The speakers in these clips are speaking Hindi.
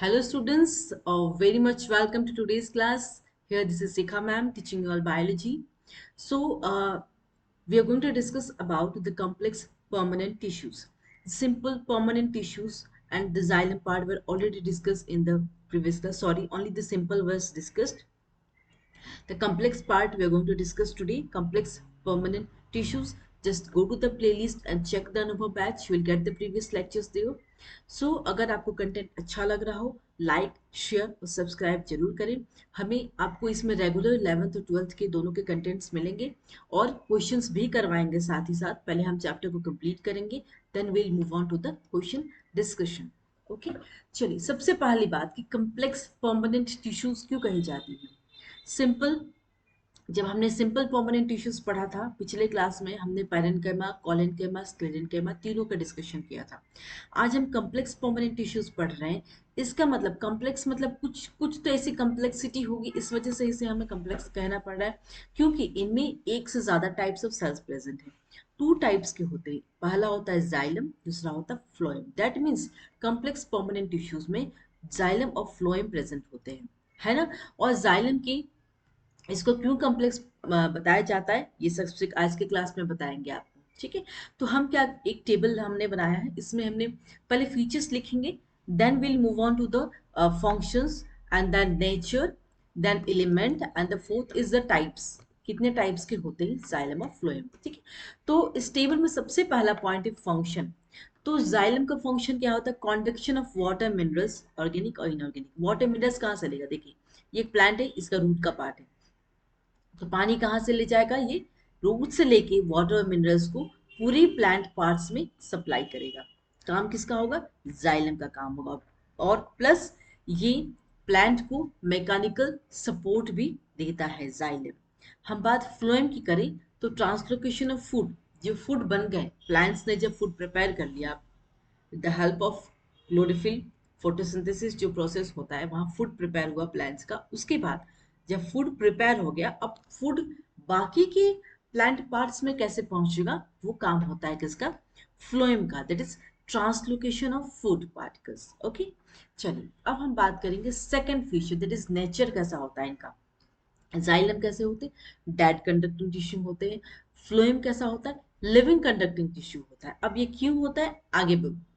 Hello students, very much welcome to today's class. Here this is Sikha ma'am teaching you all biology. We are going to discuss about the complex permanent tissues. Simple permanent tissues and the xylem part were already discussed in the previous class. Sorry, only the simple was discussed. The complex part we are going to discuss today, complex permanent tissues. Just go to the playlist and check the Anubhav batch. You will get the previous lectures there. So अगर आपको कंटेंट अच्छा लग रहा हो लाइक शेयर और सब्सक्राइब जरूर करें. हमें आपको इसमें रेगुलर 11th और 12th के दोनों के कंटेंट्स मिलेंगे और क्वेश्चंस भी करवाएंगे साथ ही साथ. पहले हम चैप्टर को कंप्लीट करेंगे, then will move on to the question discussion. Okay, चलिए सबसे पहली बात कि कम्प्लेक्स परमानेंट टिश्यूज क्यों कही जाती है. सिंपल, जब हमने सिंपल परमानेंट टिश्यूज पढ़ा था पिछले क्लास में, हमने पैरेन्काइमा, कोलेन्काइमा, स्क्लेरेन्काइमा तीनों का डिस्कशन किया था. आज हम कम्प्लेक्स परमानेंट टिश्यूज पढ़ रहे हैं. इसका मतलब कम्प्लेक्स मतलब कुछ कुछ तो ऐसी कम्प्लेक्सिटी होगी, इस वजह से इसे हमें कम्प्लेक्स कहना पड़ रहा है क्योंकि इनमें एक से ज्यादा टाइप्स ऑफ सेल्स प्रेजेंट है. टू टाइप्स के होते हैं, पहला होता है जाइलम, दूसरा होता है phloem. That means complex permanent tissues में जाइलम और फ्लोएम प्रेजेंट होते हैं, है ना. और जाइलम की इसको क्यों कॉम्प्लेक्स बताया जाता है ये सब आज के क्लास में बताएंगे आपको. ठीक है, तो हम क्या एक टेबल हमने बनाया है, इसमें हमने पहले फीचर्स लिखेंगे, then will move on to the functions and then nature, then element and the fourth is the types. कितने टाइप्स के होते हैं जाइलम और फ्लोएम. ठीक है, तो इस टेबल में सबसे पहला पॉइंट है फंक्शन. तो जाइलम का फंक्शन क्या होता है, कॉन्डक्शन ऑफ वाटर मिनरल्स, ऑर्गेनिक और इनऑर्गेनिक. वाटर मिनरल्स कहाँ से लेगा, देखिए ये एक प्लांट है, इसका रूट का पार्ट है, तो पानी कहाँ से ले जाएगा, ये रूट से लेके वाटर और मिनरल्स को पूरी प्लांट पार्ट्स में सप्लाई करेगा. काम किसका होगा, जाइलम का काम होगा. और प्लस ये प्लांट को मैकेनिकल सपोर्ट भी देता है जाइलम. हम बात फ्लोएम की करें तो ट्रांसलोकेशन ऑफ फूड, जो फूड बन गए, प्लांट्स ने जब फूड प्रिपेयर कर लिया with the help of chlorophyll, photosynthesis जो प्रोसेस होता है वहां फूड प्रिपेयर हुआ प्लांट्स का. उसके बाद जब फूड प्रिपेयर हो गया, अब फूड बाकी के प्लांट पार्ट्स में कैसे पहुंचेगा, वो काम होता है किसका, फ्लोएम का. That is translocation of food particles. Okay, चलिए अब हम बात करेंगे second feature, that is nature कैसा होता है इनका. जाइलम कैसे होते हैं, डेड कंडक्टिंग टिश्यू होते हैं. फ्लोएम कैसा होता है, लिविंग कंडक्टिंग टिश्यू होता है. अब ये क्यों होता है आगे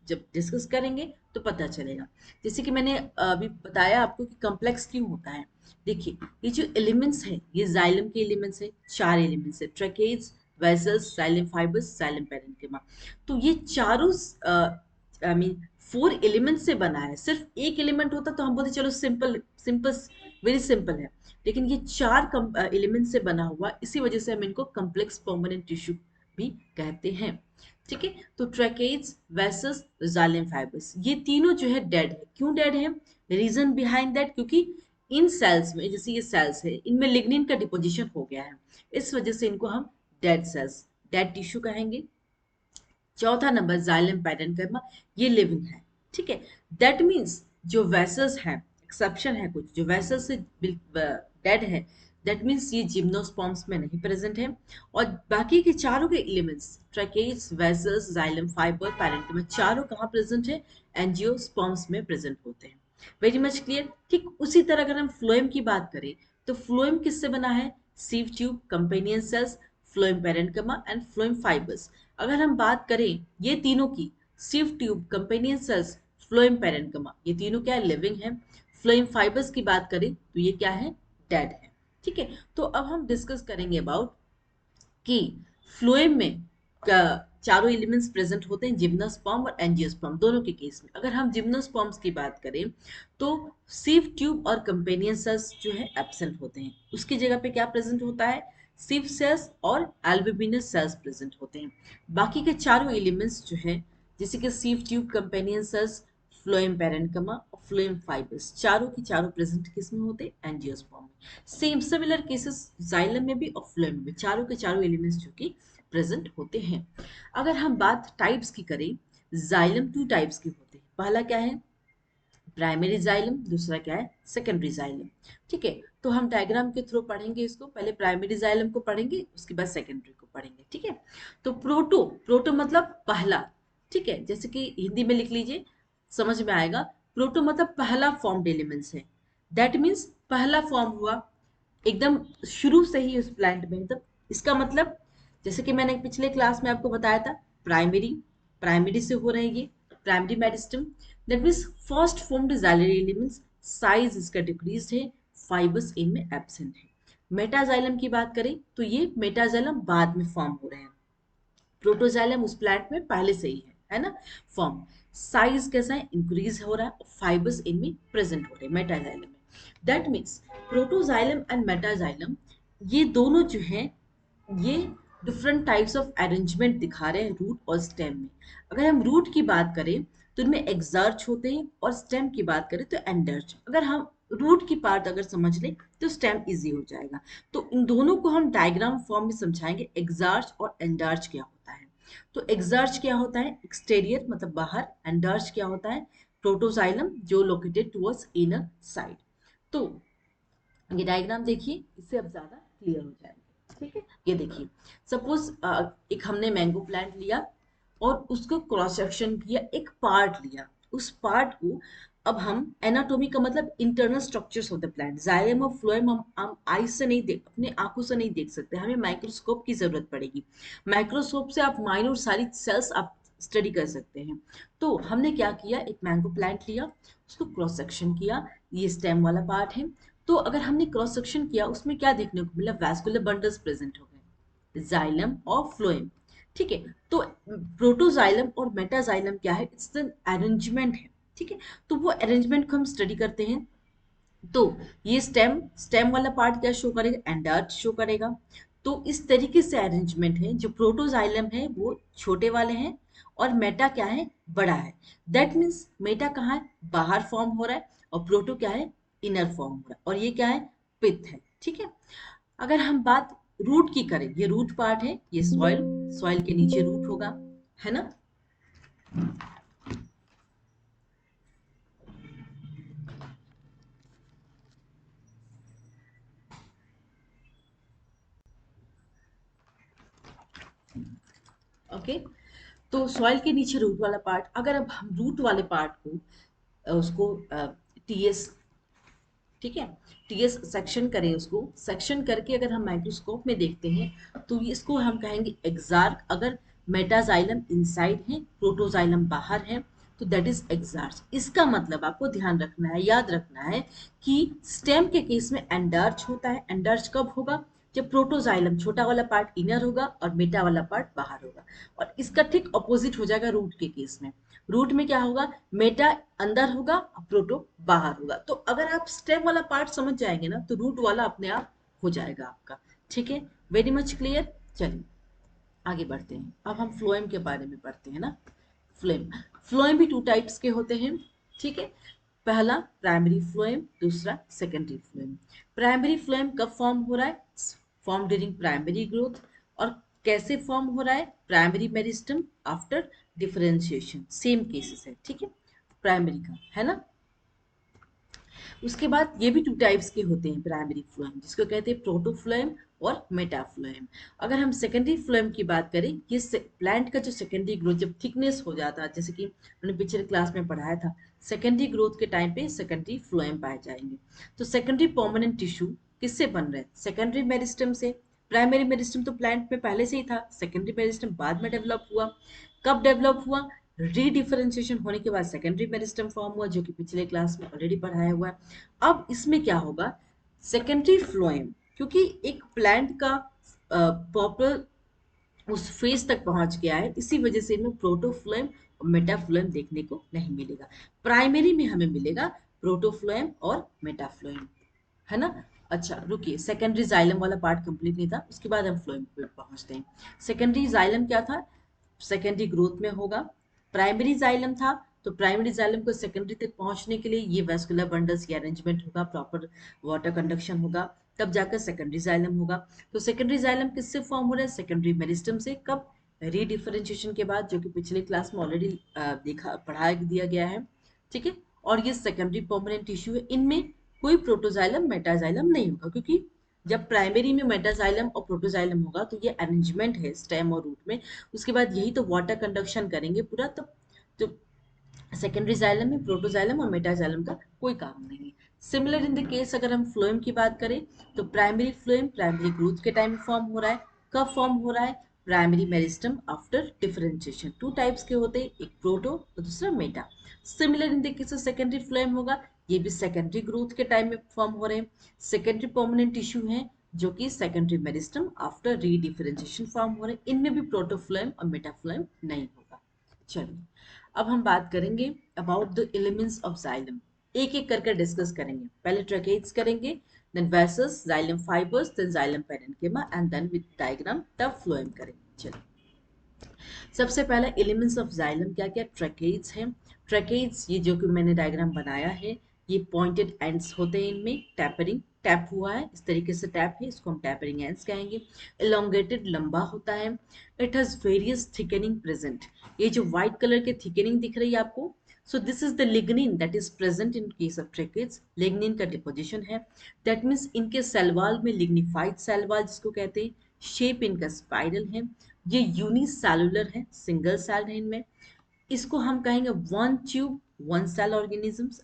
जब डिस्कस करेंगे तो पता चलेगा. जैसे कि मैंने अभी बताया आपको कि कम्प्लेक्स क्यों होता है. देखिए ये जो एलिमेंट्स है, ये जाइलम के एलिमेंट्स है, चार एलिमेंट्स है, ट्रैकेज, वेसल्स, जाइलम फाइबर्स, जाइलम पेरेन्किमा. तो ये चारों आई मीन फोर एलिमेंट से बना है. सिर्फ एक एलिमेंट होता तो हम बोलते चलो सिंपल सिंपल, वेरी सिंपल है, लेकिन ये चार एलिमेंट से बना हुआ, इसी वजह से हम इनको कम्प्लेक्स परमानेंट टिश्यू भी कहते हैं. ठीक है, तो ट्रैकेज, वेसल्स, जाइलम फाइबर्स ये तीनों जो है डेड है. क्यों डेड है, रीजन बिहाइंड दैट, क्योंकि इन सेल्स में, जैसे ये सेल्स है, इनमें लिग्निन का डिपोजिशन हो गया है, इस वजह से इनको हम डेड सेल्स, डेड टिश्यू कहेंगे. चौथा नंबर जाइलम पैरेन्काइमा, ये लिविंग है. ठीक है, दैट मीन्स जो वेसल्स हैं, एक्सेप्शन है कुछ जो वेसल्स से डेड है, दैट मीन्स ये जिम्नोस्पर्म्स में नहीं प्रेजेंट है. और बाकी के चारों के elements, tracheids, vessels, xylem fibre, parenchyma, चारों कहाँ प्रेजेंट है, एंजियोस्पर्म्स में प्रेजेंट होते हैं. Very much clear. ठीक उसी तरह अगर हम फ्लोएम की बात करें तो फ्लोएम किससे बना है, sieve tube, companion cells, phloem parenchyma and phloem fibres. अगर हम बात करें ये तीनों की, सिव ट्यूब, कंपेनियन सेल्स, फ्लोएम पैरेन्किमा, ये तीनों क्या है, लिविंग है. फ्लोएम फाइबर्स की बात करें तो ये क्या है, डेड है. ठीक है, तो अब हम डिस्कस करेंगे अबाउट कि फ्लोएम में चारों एलिमेंट्स प्रेजेंट होते हैं, जिम्नोस्पर्म और एंजियोस्पर्म दोनों के केस में. अगर हम जिम्नोस्पर्म्स की बात करें तो सिव ट्यूब और कंपेनियन सेल्स जो है एब्सेंट होते हैं, उसकी जगह पे क्या प्रेजेंट होता है, सिव सेल्स और एल्ब्यूमिनस सेल्स प्रेजेंट होते हैं. बाकी के चारों एलिमेंट्स जो है, जैसे कि सिव ट्यूब, कंपेनियन सेल्स, फ्लोएम पैरेन्किमा और फ्लोएम फाइबर्स, चारों की चारों प्रेजेंट किस में होते हैं, एंजियोस्पर्म में. सेम सिमिलर केसेस जाइलम में भी और फ्लोएम में भी, चारों के चारों एलिमेंट्स जो कि प्रेजेंट होते हैं. अगर हम बात टाइप्स की करें, जाइलम टू टाइप्स के होते हैं. पहला क्या है, प्राइमरी जाइलम, दूसरा क्या है, सेकेंडरी जाइलम. ठीक है, तो हम डायग्राम के थ्रू पढ़ेंगे इसको. पहले प्राइमरी जाइलम को पढ़ेंगे, उसके बाद सेकेंडरी को पढ़ेंगे. ठीक है, तो प्रोटो, प्रोटो मतलब पहला. ठीक है, जैसे कि हिंदी में लिख लीजिए, समझ में आएगा. प्रोटो मतलब पहला फॉर्म्ड एलिमेंट्स है, दैट मीन्स पहला फॉर्म हुआ एकदम शुरू से ही उस प्लांट में। मतलब इसका मतलब जैसे कि मैंने पिछले क्लास में आपको बताया था, प्राइमरी, प्राइमरी से हो रहे हैं ये, primary meristem, that means first formed xylary elements, size इसका डिक्रीज्ड है, फाइबर्स इनमें एब्सेंट है। मेटाजाइलम की बात करें तो ये मेटाजाइलम बाद में फॉर्म हो रहे हैं, प्रोटोजाइलम उस प्लांट में पहले से ही है ना फॉर्म। साइज कैसा है, इंक्रीज हो रहा है, फाइबर्स इनमें प्रेजेंट हो रहे हैं मेटाजाइलम में। That means protoxylem and metaxylem ये दोनों जो हैं ये डिफरेंट टाइप्स ऑफ अरेंजमेंट दिखा रहे हैं रूट और स्टेम में। अगर हम रूट की बात करें तो इनमें एक्सर्च होते हैं, और स्टेम की बात करें तो एंडर्च। अगर हम रूट की पार्ट अगर समझ लें तो स्टेम इजी हो जाएगा। तो इन दोनों को हम डायग्राम फॉर्म में समझाएंगे, एक्सर्च और एंडर्च क्या होता है। तो एक्सर्च क्या होता है, एक्सटीरियर मतलब बाहर, एंडर्च क्या होता है, प्रोटोजाइलम जो लोकेटेड टुवर्ड्स इनर साइड। तो ये डायग्राम देखिए, इससे अब ज्यादा क्लियर हो जाएगा। ठीक है, ये देखिए, सपोज एक हमने मैंगो प्लांट लिया और उसको क्रॉस सेक्शन किया, एक पार्ट लिया, उस पार्ट को अब हम एनाटॉमी का मतलब internal structures of the plant, xylem और फ्लोएम हम आई से नहीं देख, अपने आंखों से नहीं देख सकते, हमें माइक्रोस्कोप की जरूरत पड़ेगी। माइक्रोस्कोप से आप माइनर सारी सेल्स आप स्टडी कर सकते हैं। तो हमने क्या किया, एक मैंगो प्लांट लिया, उसको क्रॉस सेक्शन किया, ये स्टेम वाला पार्ट है। तो अगर हमने क्रॉस सेक्शन किया उसमें क्या देखने को मिला, वैस्कुलर बंडल्स प्रेजेंट हो गए, जाइलम और फ्लोएम। ठीक है, तो प्रोटोजाइलम और मेटाजाइलम क्या है, इट्स एन अरेंजमेंट है। ठीक है, तो वो अरेंजमेंट को हम स्टडी करते हैं। तो ये स्टेम, स्टेम वाला पार्ट क्या शो करेगा, एंडार्च शो करेगा। तो इस तरीके से अरेंजमेंट है, जो प्रोटोजाइलम है वो छोटे वाले हैं और मेटा क्या है, बड़ा है। दैट मीन्स मेटा कहाँ है, बाहर फॉर्म हो रहा है, और प्रोटो क्या है, इनर फॉर्म हो रहा है, और ये क्या है, पिथ है। ठीक है, अगर हम बात रूट की करें, ये रूट पार्ट है, ये सॉइल, सॉइल के नीचे रूट होगा, है ना। ओके, तो सॉइल के नीचे रूट वाला पार्ट, अगर अब हम रूट वाले पार्ट को उसको टीएस, ठीक है, टीएस सेक्शन करें, उसको सेक्शन करके अगर हम माइक्रोस्कोप में देखते हैं तो इसको हम कहेंगे एक्सार्क। अगर मेटाजाइलम इनसाइड है, प्रोटोजाइलम बाहर है, तो दैट इज एक्सार्च। इसका मतलब आपको ध्यान रखना है, याद रखना है कि स्टेम के केस में एंडार्च होता है। एंडार्च कब होगा, जब प्रोटोजाइलम छोटा वाला पार्ट इनर होगा और मेटा वाला पार्ट बाहर होगा। और इसका ठीक अपोजिट हो जाएगा रूट के केस में। रूट में क्या होगा, मेटा अंदर होगा और प्रोटो बाहर होगा। तो अगर आप स्टेम वाला पार्ट समझ जाएंगे ना तो रूट वाला अपने आप हो जाएगा आपका। ठीक है, वेरी मच क्लियर। चलिए आगे बढ़ते हैं, अब हम फ्लोएम के बारे में पढ़ते हैं ना। फ्लोएम, फ्लोएम भी टू टाइप्स के होते हैं। ठीक है, पहला प्राइमरी फ्लोएम, दूसरा सेकेंडरी फ्लोएम। प्राइमरी फ्लोएम कब फॉर्म हो रहा है, फॉर्म ड्यूरिंग प्राइमरी ग्रोथ। और कैसे फॉर्म हो रहा है, primary meristem after differentiation, same cases है। ठीक है, प्राइमरी का है ना। उसके बाद ये भी टू टाइप्स के होते हैं प्राइमरी फ्लोएम, जिसको कहते हैं प्रोटोफ्लोएम और मेटाफ्लोएम। अगर हम सेकेंडरी फ्लोएम की बात करें, ये प्लांट का जो सेकेंडरी ग्रोथ जब थिकनेस हो जाता है, जैसे कि हमने पिछले क्लास में पढ़ाया था, सेकेंडरी ग्रोथ के टाइम पे सेकेंडरी फ्लोएम पाए जाएंगे। तो सेकेंडरी परमानेंट टिश्यू किससे बन रहे हैं, सेकेंडरी मेरिस्टम से। प्राइमरी मेरिस्टम तो प्लांट में पहले से ही था, सेकेंडरी मेरिस्टम बाद में डेवलप हुआ। कब डेवलप हुआ, रीडिफरेंशिएशन होने के बाद सेकेंडरी मेरिस्टम फॉर्म हुआ, जो कि पिछले क्लास में ऑलरेडी पढ़ाया हुआ है। अब इसमें क्या होगा, सेकेंडरी फ्लोएम, क्योंकि एक प्लांट का प्रॉपर उस फेज तक पहुंच गया है, इसी वजह से इनमें प्रोटोफ्लोएम और मेटाफ्लोएम देखने को नहीं मिलेगा। प्राइमरी में हमें मिलेगा प्रोटोफ्लोएम और मेटाफ्लोएम, है ना। अच्छा रुकिए, सेकेंडरी जाइलम वाला पार्ट कंप्लीट नहीं था, उसके बाद हम फ्लोएम पे पहुंचते हैं। सेकेंडरी जाइलम क्या था, सेकेंडरी ग्रोथ में होगा। प्राइमरी जाइलम था, तो प्राइमरी जाइलम को सेकेंडरी तक पहुंचने के लिए ये वेस्कुलर बंडल्स की अरेंजमेंट होगा, प्रॉपर वाटर कंडक्शन होगा, तब जाकर सेकेंडरी जाइलम होगा। तो सेकेंडरी जाइलम किससे फॉर्म हो रहा है, सेकेंडरी मेरिस्टम से। कब, रीडिफरेंशिएशन के बाद, जो कि पिछले क्लास में ऑलरेडी देखा पढ़ा दिया गया है। ठीक है, और ये सेकेंडरी परमानेंट टिश्यू है, इनमें कोई प्रोटोजाइलम मेटाजाइलम नहीं होगा, क्योंकि जब प्राइमरी में मेटाजाइलम और प्रोटोजाइलम होगा तो ये अरेंजमेंट है स्टेम और रूट में। उसके बाद यही तो वाटर कंडक्शन करेंगे पूरा, तो सेकेंडरी जाइलम में प्रोटोजाइलम और मेटाजाइलम का कोई काम नहीं है। सिमिलर इन द केस अगर हम फ्लोएम की बात करें तो प्राइमरी फ्लोएम प्राइमरी ग्रोथ के टाइम फॉर्म हो रहा है। कब फॉर्म हो रहा है? Primary meristem after differentiation. Two types के होते हैं, एक प्रोटो और दूसरा Meta. Similar in the case of secondary phloem होगा, ये भी सेकेंडरी ग्रोथ के टाइम में फॉर्म हो रहे हैं। सेकेंडरी परमानेंट टिश्यू है जो कि सेकेंडरी मेरिस्टम आफ्टर रीडिफरेंशिएशन फॉर्म हो रहे हैं। इनमें भी प्रोटोफ्लोएम और मेटाफ्लोएम नहीं होगा। चलिए अब हम बात करेंगे about the elements of xylem. एक एक करके डिस्कस करेंगे। पहले ट्रैकेट्स करेंगे, then vessels, xylem fibres, then xylem parenchyma and then with diagram तब फ्लोएम करेंगे। चलिए सबसे पहला एलिमेंट्स ऑफ जाइलम क्या क्या? ट्रैकेट्स हैं। ट्रैकेट्स ये जो कि मैंने डायग्राम बनाया है, ये पॉइंटेड एंड्स होते हैं, इनमें टैपरिंग टैप हुआ है, इस तरीके से टैप है, इसको हम टैपरिंग एंड्स कहेंगे। एलोंगेटेड लंबा होता है। It has various thickening present. ये जो व्हाइट कलर के थिकनिंग दिख रही है आपको, so this is the lignin that is present in case of tracheids. Lignin का डिपोजिशन है, दैट मीन्स इनके सेल वॉल में लिग्निफाइड सेल वॉल जिसको कहते हैं। शेप इनका स्पाइरल है। ये यूनिसेलुलर है, सिंगल सेल है इनमें। इसको हम कहेंगे one tube one cell organisms,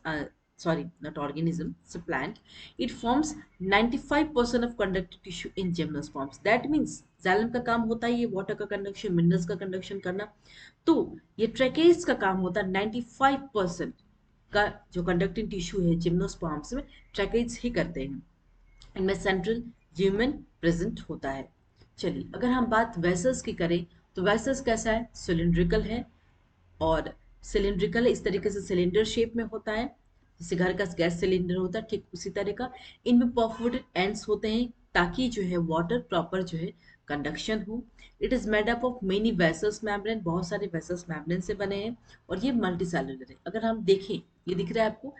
sorry not organism, it's a plant. It forms 95% of conductive tissue in gymnosperms. That means xylem का काम होता है ये वाटर का कंडक्शन, मिनरल्स का कंडक्शन करना। तो ये ट्रैकेट्स का काम होता है 95% का जो कंडक्टिंग टिश्यू है जिम्नोस्पर्म्स में, ट्रैकेट्स ही करते हैं। इनमें सेंट्रल ल्यूमेन प्रेजेंट होता है। चलिए अगर हम बात वेसल्स की करें तो वेसल्स कैसा है? सिलिंड्रिकल है, और सिलिंड्रिकल इस तरीके से सिलेंडर शेप में होता है, जैसे घर का गैस सिलेंडर होता है ठीक उसी तरह का। इनमें परफोरेटेड एंड्स होते हैं ताकि जो है वाटर प्रॉपर जो है कंडक्शन हो। It is made up of many vessels membrane, बहुत सारे वेसल्स मेम्ब्रेन से बने हैं, और ये मल्टी सेलुलर है। अगर हम देखें, ये दिख रहा है आपको,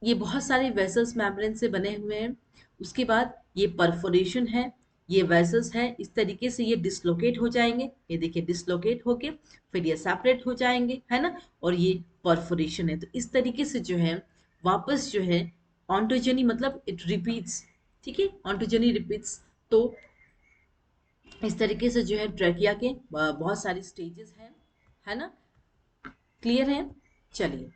ये बहुत सारे वेसल्स मेम्ब्रेन से बने हुए हैं। उसके बाद ये परफोरेशन है, ये वेसल्स है, इस तरीके से ये डिसलोकेट हो जाएंगे, ये देखिए डिसलोकेट होके फिर ये सेपरेट हो जाएंगे, है ना। और ये परफोरेशन है, तो इस तरीके से जो है वापस जो है ऑन्टोजेनी मतलब इट रिपीट्स, ठीक है, ऑन्टोजेनी रिपीट्स। तो इस तरीके से जो है ट्रैकिया के बहुत सारे स्टेजेस हैं, है ना। क्लियर है? चलिए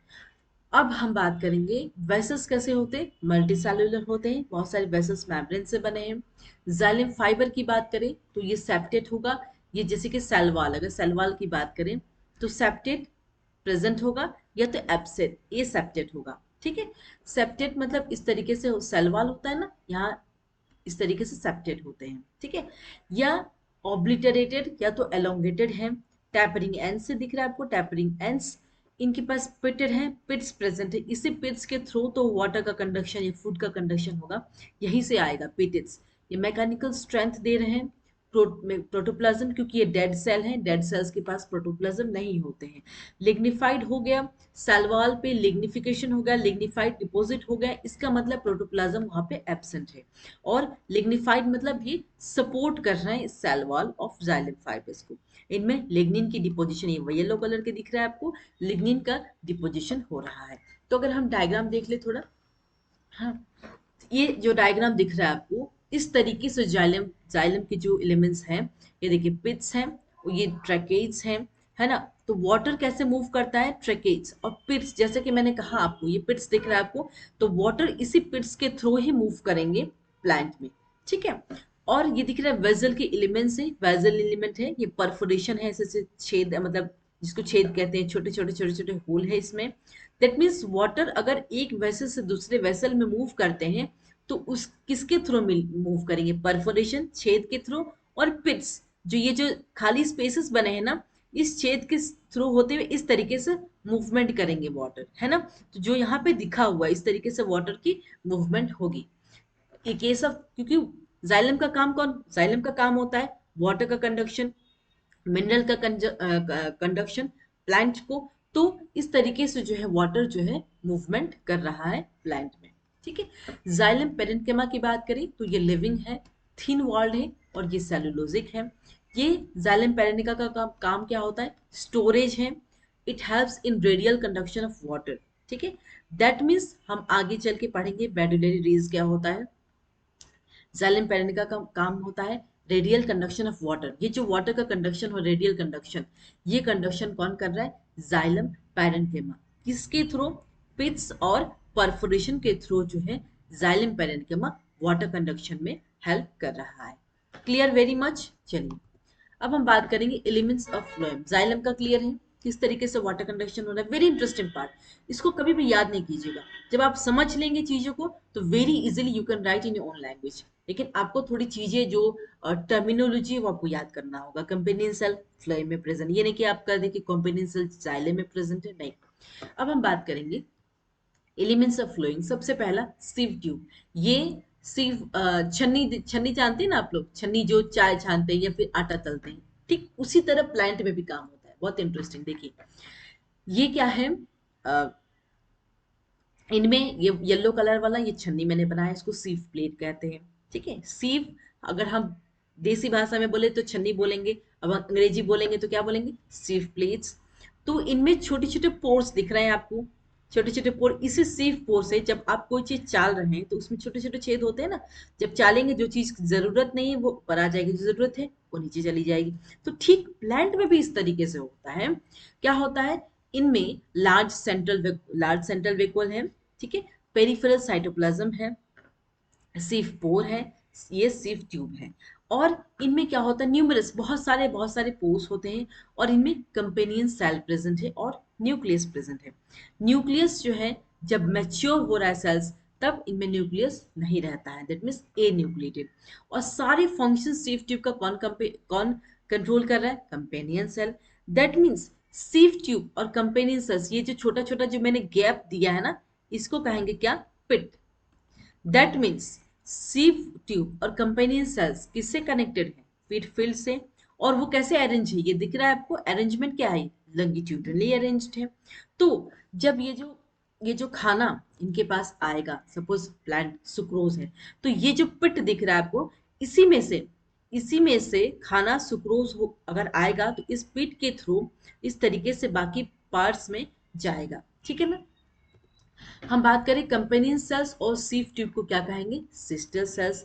अब हम बात करेंगे वेसल्स कैसे होते हैं। मल्टी सेलुलर होते हैं, बहुत सारे वेसल्स मेम्ब्रेन से बने हैं। जाइलम फाइबर की बात करें तो ये सेप्टेट होगा, ये जैसे कि सेल वॉल, अगर सेल वॉल की बात करें तो सेप्टेट प्रेजेंट होगा या तो एब्सेंट, ये सेप्टेट होगा, ठीक है। सेप्टेट मतलब इस तरीके से सेल वॉल होता है ना, यहाँ इस तरीके से सेप्टेट होते हैं, ठीक है। या ऑब्लिटरेटेड या तो एलोंगेटेड है। टैपरिंग एंड से दिख रहा है आपको, टैपरिंग एंड्स। इनके पास पिटेड है, पिट्स प्रेजेंट है, इसी पिट्स के थ्रू तो वाटर का कंडक्शन या फूड का कंडक्शन होगा, यहीं से आएगा पिटिट्स। ये मैकेनिकल स्ट्रेंथ दे रहे हैं प्रोटोप्लाज्म, क्योंकि ये डेड सेल हैं, डेड सेल्स के पास प्रोटोप्लाज्म नहीं होते हैं। लिग्निफाइड हो गया, सेल वॉल पे लिग्निफिकेशन हो गया, लिग्निफाइड डिपॉजिट हो गया, इसका मतलब प्रोटोप्लाज्म वहां पे एब्सेंट है। और लिग्निफाइड मतलब ये सपोर्ट कर रहे हैं इस cell wall of xylem fibres को। इनमें लिग्निन की डिपोजिशन, ये येलो कलर के दिख रहा है आपको, लिग्निन का डिपोजिशन हो रहा है। तो अगर हम डायग्राम देख ले थोड़ा, हाँ, ये जो डायग्राम दिख रहा है आपको, इस तरीके से जाइलम जाइलम के जो एलिमेंट्स हैं, ये देखिए पिट्स हैं और ये ट्रैकेट्स हैं, है ना। तो वाटर कैसे मूव करता है? ट्रैकेट्स और पिट्स, जैसे कि मैंने कहा आपको ये पिट्स दिख रहा है आपको, तो वाटर इसी पिट्स के थ्रू ही मूव करेंगे प्लांट में, ठीक है। और ये दिख रहा है वेजल के एलिमेंट्स है, वेजल एलिमेंट है, ये परफोरेशन है, ऐसे छेद मतलब जिसको छेद कहते हैं, छोटे छोटे छोटे छोटे होल है इसमें। दैट मीन्स वाटर अगर एक वेसल से दूसरे वेसल में मूव करते हैं तो उस किसके थ्रू मूव करेंगे? परफोरेशन, छेद के थ्रू। और पिट्स, जो ये जो खाली स्पेसेस बने हैं ना, इस छेद के थ्रू होते हुए इस तरीके से मूवमेंट करेंगे वाटर, है ना। तो जो यहाँ पे दिखा हुआ है इस तरीके से वाटर की मूवमेंट होगी। ये केस ऑफ, क्योंकि जाइलम का काम होता है वाटर का कंडक्शन, मिनरल का कंडक्शन प्लांट को। तो इस तरीके से जो है वाटर जो है मूवमेंट कर रहा है प्लांट में, ठीक है। जाइलम पेरेन्किमा की बात करें तो ये लिविंग है, थिन वॉल्ड है, और ये सेलुलोजिक है। ये जाइलम पेरेन्किमा का काम क्या होता है? स्टोरेज है। It helps in radial conduction of water, ठीक है। दैट मीन्स हम आगे चल के पढ़ेंगे बेडुलरी रेज क्या होता है। जाइलम पेरेन्किमा का काम होता है रेडियल कंडक्शन ऑफ वाटर। ये जो वाटर का कंडक्शन हो रेडियल कंडक्शन, ये कंडक्शन कौन कर रहा है? जाइलम पेरेन्किमा। किसके थ्रू? पिट्स और परफोरेशन के थ्रू जो है जाइलम पैरेन्किमा वाटर कंडक्शन में हेल्प कर रहा है। Clear very much. चलिए अब हम बात करेंगे एलिमेंट्स ऑफ फ्लोएम। जाइलम का क्लियर है किस तरीके से वाटर कंडक्शन हो रहा है। वेरी इंटरेस्टिंग पार्ट, इसको कभी भी याद नहीं कीजिएगा। जब आप समझ लेंगे चीजों को तो very easily you can write in your own language, लेकिन आपको थोड़ी चीजें जो टर्मिनोलॉजी है वो आपको याद करना होगा। कंपेनियन सेल फ्लोएम में प्रेजेंट, ये नहीं कि आप कर दे कि कंपेनियन सेल जाइलम में प्रेजेंट है, नहीं। अब हम बात करेंगे एलिमेंट्स ऑफ फ्लोइंग। सबसे पहला सीव ट्यूब। ये सीव छन्नी, छन्नी जानते हैं ना आप लोग, छन्नी जो चाय छानते हैं या फिर आटा तलते हैं, ठीक उसी तरह प्लांट में भी काम होता है। बहुत इंटरेस्टिंग। देखिए ये क्या है, अ, इनमें ये येलो कलर वाला ये छन्नी मैंने बनाया, इसको सीव प्लेट कहते हैं। ठीक है, सीव अगर हम देसी भाषा में बोले तो छन्नी बोलेंगे, अब अंग्रेजी बोलेंगे तो क्या बोलेंगे? सीव प्लेट्स। तो इनमें छोटे छोटे पोर्स दिख रहे हैं आपको, छोटे छोटे पोर। इसी सीव पोर से जब आप कोई चीज चाल रहे हैं तो उसमें छोटे छोटे छेद होते हैं ना, जब चालेंगे जो चीज जरूरत नहीं है वो ऊपर आ जाएगी, जो जरूरत है वो नीचे चली जाएगी। तो ठीक प्लांट में भी इस तरीके से होता है। क्या होता है? इनमें लार्ज सेंट्रल वेक्यूल है, ठीक है, पेरिफेरल साइटोप्लाज्म है, सिव पोर है, ये सिव ट्यूब है। और इनमें क्या होता है? न्यूमरस, बहुत सारे पोर्स होते हैं, और इनमें कंपेनियन सेल प्रेजेंट है और न्यूक्लियस प्रेजेंट है। न्यूक्लियस जो है जब मैच्योर हो रहा है सेल्स, तब इनमें न्यूक्लियस नहीं रहता है, दैट मीन्स ए न्यूक्लिएटेड। और सारे फंक्शन सिव ट्यूब का कौन कंट्रोल कर रहा है? Companion cell. That means sieve tube और कंपेनियन सेल्स, ये जो छोटा छोटा जो मैंने गैप दिया है ना, इसको कहेंगे क्या? पिट। दैट मीन्स सीव ट्यूब और कंपेनियन सेल्स किससे कनेक्टेड है? फीड फील्ड से। और वो कैसे अरेंज है? ये दिख रहा है आपको, अरेंजमेंट क्या है? लंगिट्यूडनली अरेंज्ड है। तो जब ये जो खाना इनके पास आएगा, सपोज प्लांट सुक्रोज है, तो ये जो पिट दिख रहा है आपको, इसी में से खाना सुक्रोज हो अगर आएगा तो इस पिट के थ्रू इस तरीके से बाकी पार्ट्स में जाएगा। ठीक है ना? हम बात करें कंपेनियन सेल्स और सीव ट्यूब को क्या कहेंगे? Sister sales.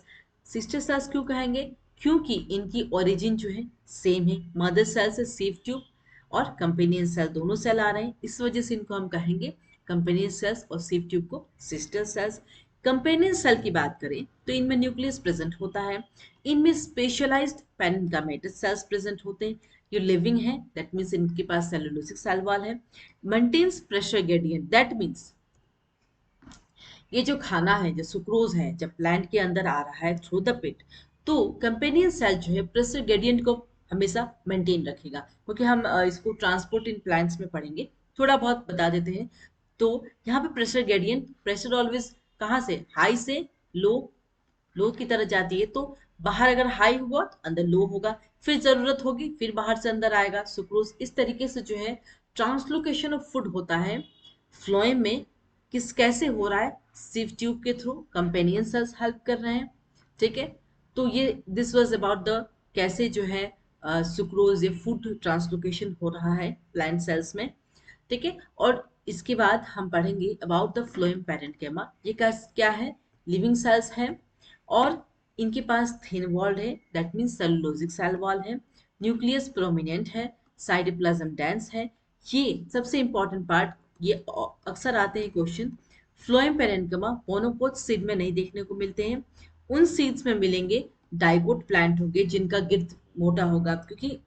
सिस्टर सेल्स क्यों कहेंगे? क्योंकि इनकी ओरिजिन जो है सेम है। मदर सेल से सीव ट्यूब और कंपेनियन सेल दोनों सेल आ रहे हैं, इस वजह से इनको हम कहेंगे कंपेनियन सेल्स और सीव ट्यूब को सिस्टर सेल्स। कंपेनियन सेल की बात करें तो इनमें न्यूक्लियस प्रेजेंट होता है, इनमें स्पेशलाइज्ड पैरेन्काइमेटस सेल्स प्रेजेंट होते हैं, ये लिविंग है, दैट मीन्स इनके पास सेलुलोसिक सेल वॉल है, maintains pressure gradient. That means ये जो खाना है, जो सुक्रोज है, जब प्लांट के अंदर आ रहा है थ्रू द पिट, तो कंपेनियन सेल जो है प्रेशर ग्रेडियंट को हमेशा मेंटेन रखेगा। क्योंकि हम इसको ट्रांसपोर्ट इन प्लांट्स में पढ़ेंगे, थोड़ा बहुत बता देते हैं। तो यहाँ पे प्रेशर ग्रेडियंट, प्रेशर ऑलवेज कहाँ से? हाई से लो की तरह जाती है। तो बाहर अगर हाई हुआ तो अंदर लो होगा, फिर जरूरत होगी फिर बाहर से अंदर आएगा सुक्रोज। इस तरीके से जो है ट्रांसलोकेशन ऑफ फूड होता है फ्लोएम में। किस कैसे हो रहा है? सिव ट्यूब के थ्रू, कंपेनियन सेल्स हेल्प कर रहे हैं। ठीक है, तो ये दिस वाज अबाउट द कैसे जो है सुक्रोज या फूड ट्रांसलोकेशन हो रहा है प्लांट सेल्स में। ठीक है, और इसके बाद हम पढ़ेंगे अबाउट द फ्लोएम पैरेन्किमा। ये क्या है? लिविंग सेल्स है, और इनके पास थिन वॉल्ड है, that means cellulosic cell wall है, न्यूक्लियस प्रोमिनेंट है, साइटोप्लाज्म डेंस है। ये सबसे इंपॉर्टेंट पार्ट, ये अक्सर आते हैं question. Phloem parenchyma monocot seed में नहीं देखने को मिलते हैं, उन सीड्स में मिलेंगे डाइकोट प्लांट होंगे जिनका गिर्द मोटा होगा। क्योंकि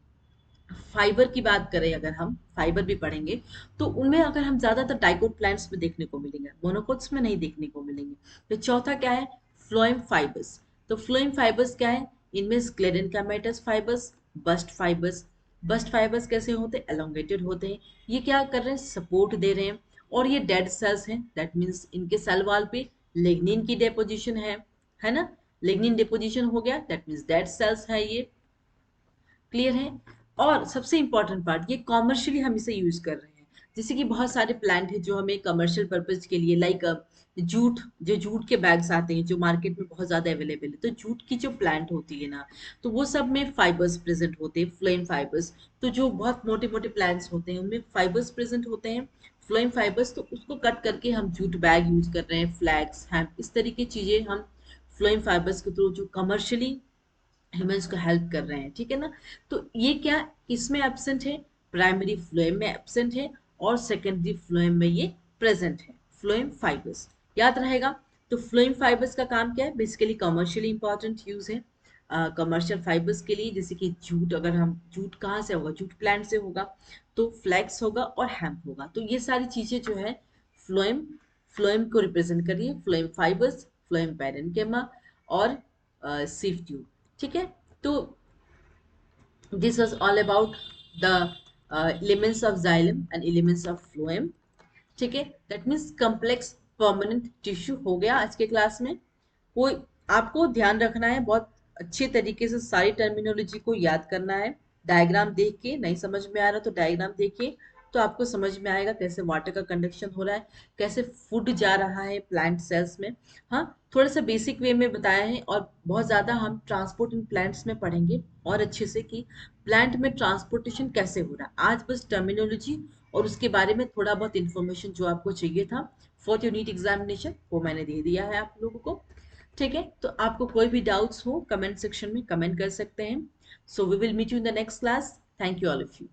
फाइबर की बात करें, अगर हम फाइबर भी पढ़ेंगे तो उनमें अगर हम ज्यादातर डाइकोट प्लांट्स में देखने को मिलेंगे, मोनोकोट्स में नहीं देखने को मिलेंगे। तो चौथा क्या है? Phloem fibres. तो फ्लोएम फाइबर्स क्या है? इनमें sclerenchymatous fibres, bast fibres. Bast fibres कैसे होते हैं? एलोंगेटेड होते हैं। ये क्या कर रहे हैं? सपोर्ट दे रहे हैं। और ये डेड सेल्स हैं, दैट मीन्स इनके सेल वॉल पे लिग्निन की डेपोजिशन है ना? लिग्निन डिपोजिशन हो गया, दैट मीन्स डेड सेल्स है ये। क्लियर है? और सबसे इंपॉर्टेंट पार्ट, ये कॉमर्शियली हम इसे यूज कर रहे हैं। जैसे कि बहुत सारे प्लांट है जो हमें कमर्शियल पर्पज के लिए, लाइक जूट के बैग्स आते हैं जो मार्केट में बहुत ज्यादा अवेलेबल है, तो जूट की जो प्लांट होती है ना, तो वो सब में फाइबर्स प्रेजेंट होते हैं, फ्लोएम फाइबर्स। तो जो बहुत मोटे मोटे प्लांट्स होते हैं उनमें फाइबर्स प्रेजेंट होते हैं, फ्लोएम फाइबर्स। तो उसको कट करके हम जूट बैग यूज कर रहे हैं, फ्लैग्स, हैम्प, इस तरीके चीजें हम फ्लोएम फाइबर्स के थ्रू जो कमर्शियली ह्यूमंस को हेल्प कर रहे हैं। ठीक है ना? तो ये क्या इसमें एब्सेंट है? प्राइमरी फ्लोएम में एब्सेंट है, और सेकेंडरी फ्लोएम में ये प्रेजेंट है। फ्लोएम फाइबर्स याद रहेगा। तो फ्लोएम फाइबर्स का काम क्या है? बेसिकली कमर्शियली इंपॉर्टेंट यूज है कमर्शियल फाइबर्स के लिए, जैसे कि जूट, अगर हम जूट कहाँ से होगा? जूट प्लांट से होगा, तो फ्लैक्स होगा और हेम्प होगा। तो ये सारी चीजें जो है फ्लोएम फ्लोएम को रिप्रेजेंट करिए, फ्लोएम फाइबर्स, फ्लोएम पैरेन्किमा और सीफ ट्यूब। ठीक है, तो this was all about the elements of xylem and elements of phloem। ठीक है, that means complex permanent tissue हो गया आज के क्लास में। कोई आपको ध्यान रखना है, बहुत अच्छे तरीके से सारी टर्मिनोलॉजी को याद करना है। डायग्राम देख के नहीं समझ में आ रहा तो डायग्राम देखिए, तो आपको समझ में आएगा कैसे वाटर का कंडक्शन हो रहा है, कैसे फूड जा रहा है प्लांट सेल्स में। हाँ, थोड़ा सा बेसिक वे में बताया है, और बहुत ज़्यादा हम ट्रांसपोर्ट इन प्लांट्स में पढ़ेंगे और अच्छे से कि प्लांट में ट्रांसपोर्टेशन कैसे हो रहा है। आज बस टर्मिनोलॉजी और उसके बारे में थोड़ा बहुत इंफॉर्मेशन जो आपको चाहिए था फॉर यूनिट एग्जामिनेशन, वो मैंने दे दिया है आप लोगों को। ठीक है, तो आपको कोई भी डाउट्स हो कमेंट सेक्शन में कमेंट कर सकते हैं। So we will meet you in the next class. Thank you all of you.